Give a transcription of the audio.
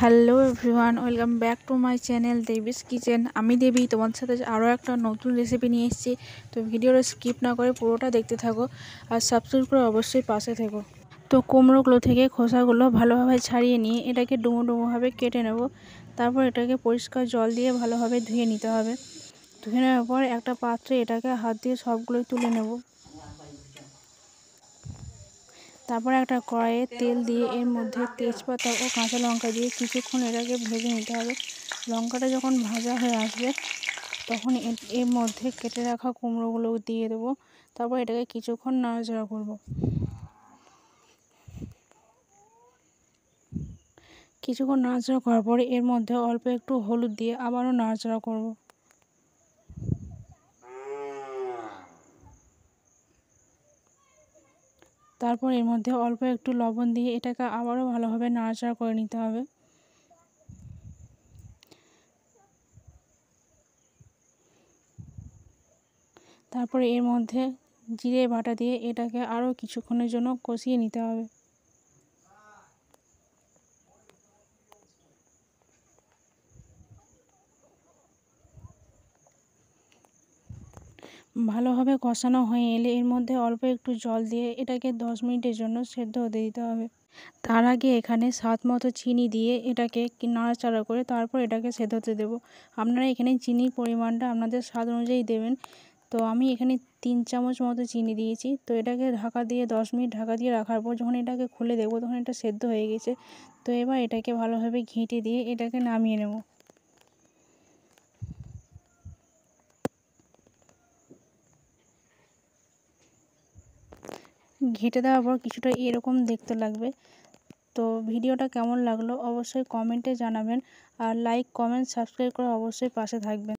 Hello everyone, welcome back to my channel Devi's kitchen. আমি দেবী তোমার সাথে আরও একটা নতুন রেসিপি নিয়ে এসেছি। তো ভিডিওটা স্কিপ না করে পুরোটা দেখতে থাকো আর সাবস্ক্রাইব করে অবশ্যই পাশে থেকো। তো কুমড়োগুলো থেকে খোসাগুলো ভালোভাবে ছাড়িয়ে নিয়ে এটাকে ডুমো ডুমোভাবে কেটে নেব। তারপর এটাকে পরিষ্কার জল দিয়ে ভালোভাবে ধুয়ে নিতে হবে। ধুয়ে নেওয়ার পর একটা পাত্রে এটাকে হাত দিয়ে সবগুলোই তুলে নেব। তারপর একটা কড়াইয়ে তেল দিয়ে এর মধ্যে তেজপাতা ও কাঁচা লঙ্কা দিয়ে কিছুক্ষণ এটাকে ভেজে নিতে হবে। লঙ্কাটা যখন ভাজা হয়ে আসবে তখন এর মধ্যে কেটে রাখা কুমড়োগুলো দিয়ে দেবো। তারপর এটাকে কিছুক্ষণ নাড়াচাড়া করব। কিছুক্ষণ নাড়াচাড়া করার পরে এর মধ্যে অল্প একটু হলুদ দিয়ে আবারও নাড়াচাড়া করব। তারপর এর মধ্যে অল্প একটু লবণ দিয়ে এটাকে আবারও ভালোভাবে নাড়াচাড়া করে নিতে হবে। তারপরে এর মধ্যে জিরে বাটা দিয়ে এটাকে আরও কিছুক্ষণের জন্য কষিয়ে নিতে হবে। ভালোভাবে কষানো হয়ে এলে এর মধ্যে অল্প একটু জল দিয়ে এটাকে 10 মিনিটের জন্য সেদ্ধ হতে দিতে হবে। তার আগে এখানে স্বাদ মতো চিনি দিয়ে এটাকে নাড়াচাড়া করে তারপর এটাকে সেদ্ধ হতে দেবো। আপনারা এখানে চিনির পরিমাণটা আপনাদের স্বাদ অনুযায়ী দেবেন। তো আমি এখানে 3 চামচ মতো চিনি দিয়েছি। তো এটাকে ঢাকা দিয়ে 10 মিনিট ঢাকা দিয়ে রাখার পর যখন এটাকে খুলে দেখবো তখন এটা সেদ্ধ হয়ে গেছে। তো এবার এটাকে ভালোভাবে ঘেঁটে দিয়ে এটাকে নামিয়ে নেব। ঘেঁটে দেওয়ার পর কিছুটা এরকম দেখতে লাগবে। তো ভিডিওটা কেমন লাগলো অবশ্যই কমেন্টে জানাবেন আর লাইক কমেন্ট সাবস্ক্রাইব করে অবশ্যই পাশে থাকবেন।